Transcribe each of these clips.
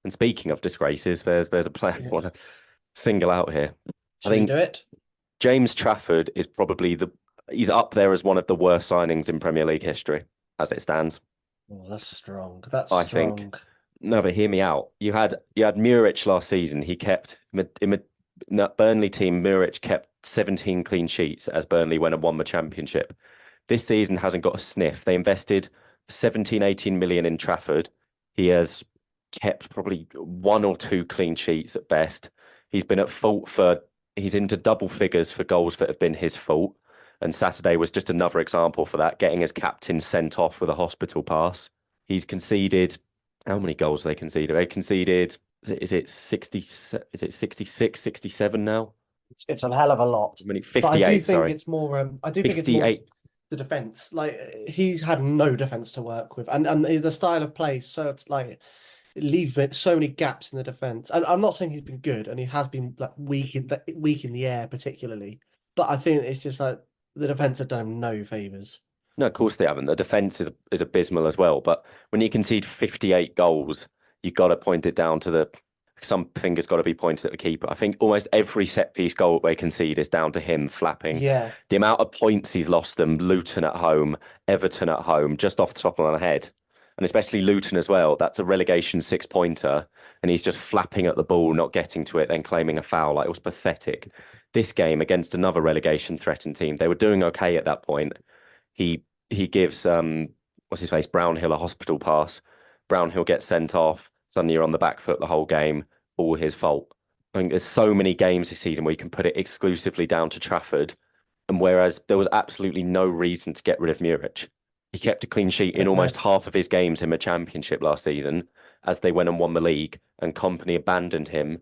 And speaking of disgraces, there's a player I Yeah. want to single out here. I Should we think do it? James Trafford is probably he's up there as one of the worst signings in Premier League history as it stands. Oh, that's strong. That's I think. strong. No, but hear me out. You had Muric last season. He kept in the Burnley team. Muric kept 17 clean sheets as Burnley went and won the championship. This season hasn't got a sniff. They invested 17, 18 million in Trafford. He has kept probably one or two clean sheets at best. He's been at fault for, he's into double figures for goals that have been his fault. And Saturday was just another example for that, getting his captain sent off with a hospital pass. He's conceded, how many goals have they conceded? They conceded, is it 60, is it 66, 67 now? It's a hell of a lot. I mean, But I do 58, think sorry. it's more I do think it's more 58. the defense. Like he's had no defense to work with. And the style of play, so it's like it leaves so many gaps in the defense. And I'm not saying he's been good, and he has been like weak in the air particularly. But I think it's just like the defense have done him no favors. No, of course they haven't. The defense is abysmal as well. But when you concede 58 goals, you've got to point it down to some fingers got to be pointed at the keeper. I think almost every set piece goal they concede is down to him flapping. Yeah. The amount of points he's lost them, Luton at home, Everton at home, just off the top of my head. And especially Luton as well. That's a relegation 6-pointer. And he's just flapping at the ball, not getting to it, then claiming a foul. Like it was pathetic. This game against another relegation threatened team, they were doing okay at that point. He gives what's his face, Brownhill, a hospital pass. Brownhill gets sent off. Suddenly you're on the back foot the whole game. All his fault. I think there's so many games this season where you can put it exclusively down to Trafford, and whereas there was absolutely no reason to get rid of Muric. He kept a clean sheet in No. almost half of his games in the championship last season, as they went and won the league, and company abandoned him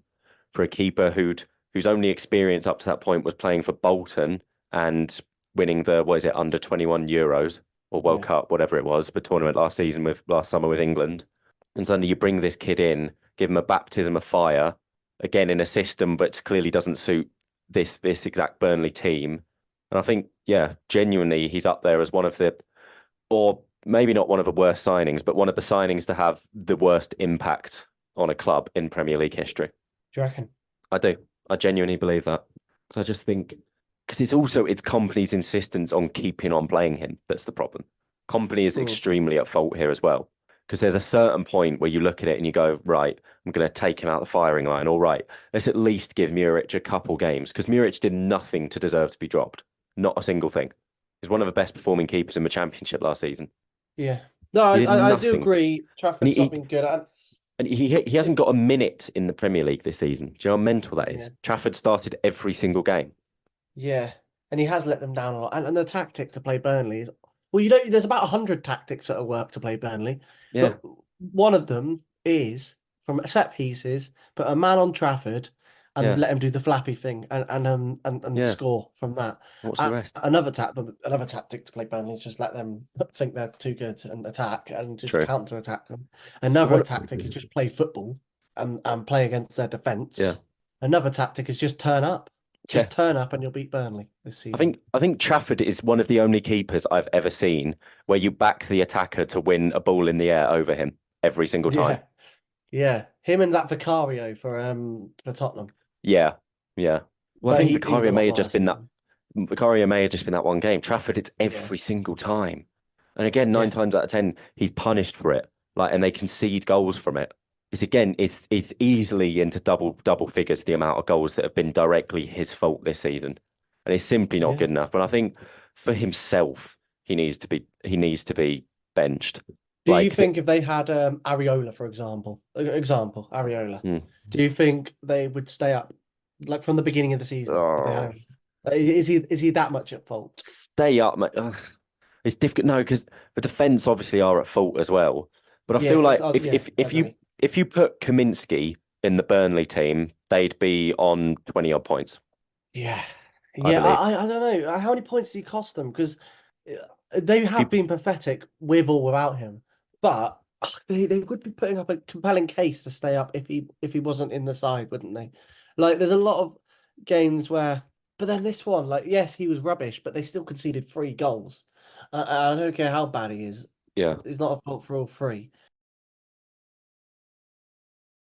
for a keeper whose only experience up to that point was playing for Bolton and winning the, what is it, under 21 Euros or World Yeah. Cup, whatever it was, the tournament last summer with England. And suddenly you bring this kid in, give him a baptism of fire, again in a system that clearly doesn't suit this exact Burnley team. And I think, yeah, genuinely he's up there as one of the, or maybe not one of the worst signings, but one of the signings to have the worst impact on a club in Premier League history. Do you reckon? I do. I genuinely believe that. So I just think because it's company's insistence on keeping on playing him that's the problem. Company is Mm. extremely at fault here as well. Because there's a certain point where you look at it and you go, right, I'm going to take him out the firing line. All right, let's at least give Muric a couple games because Muric did nothing to deserve to be dropped. Not a single thing. He's one of the best performing keepers in the championship last season. Yeah. No, He did I do nothing. agree. And Trafford's not been good at. he hasn't got a minute in the Premier League this season. Do you know how mental that Yeah. is? Trafford started every single game. Yeah. And he has let them down a lot. And the tactic to play Burnley is well, you don't there's about 100 tactics that work to play Burnley, Yeah, but one of them is from set pieces, put a man on Trafford and yeah, let him do the flappy thing and yeah. score from that. What's the rest? Another tactic to play Burnley is just let them think they're too good and attack and just True. counter attack them. But Another what? tactic is just play football and play against their Yeah, defense. Another tactic is just turn up. yeah. Just turn up and you'll beat Burnley this I season. think I think Trafford is one of the only keepers I've ever seen where you back the attacker to win a ball in the air over him every single time. Yeah, yeah. Him and that Vicario for Tottenham. Yeah, yeah. Well, I But think he's a lot worse than them. Vicario may have just been that one game. Trafford, it's Yeah, every single time. And again, nine yeah, times out of 10, he's punished for it. Like, and they concede goals from it. It's easily into double figures the amount of goals that have been directly his fault this season. And it's simply not yeah. good enough. But I think for himself, he needs to be benched. Do Like, you 'cause it, think if they had Areola, for example, Areola, mm, do you think they would stay up like from the beginning of the season if they had oh, him? Is he that much at fault? stay up, mate. Ugh. It's difficult. No, because the defense obviously are at fault as well. But I feel Yeah, like if yeah, if I if you agree. if you put Kaminsky in the Burnley team, they'd be on 20 odd points, Yeah, I yeah. believe. I don't know how many points did he cost them because they If you have been pathetic with or without him, but they would be putting up a compelling case to stay up if he wasn't in the side, wouldn't they? Like, there's a lot of games where, but then this one, like, yes, he was rubbish, but they still conceded 3 goals. I don't care how bad he is; yeah, he's not a fault for all 3.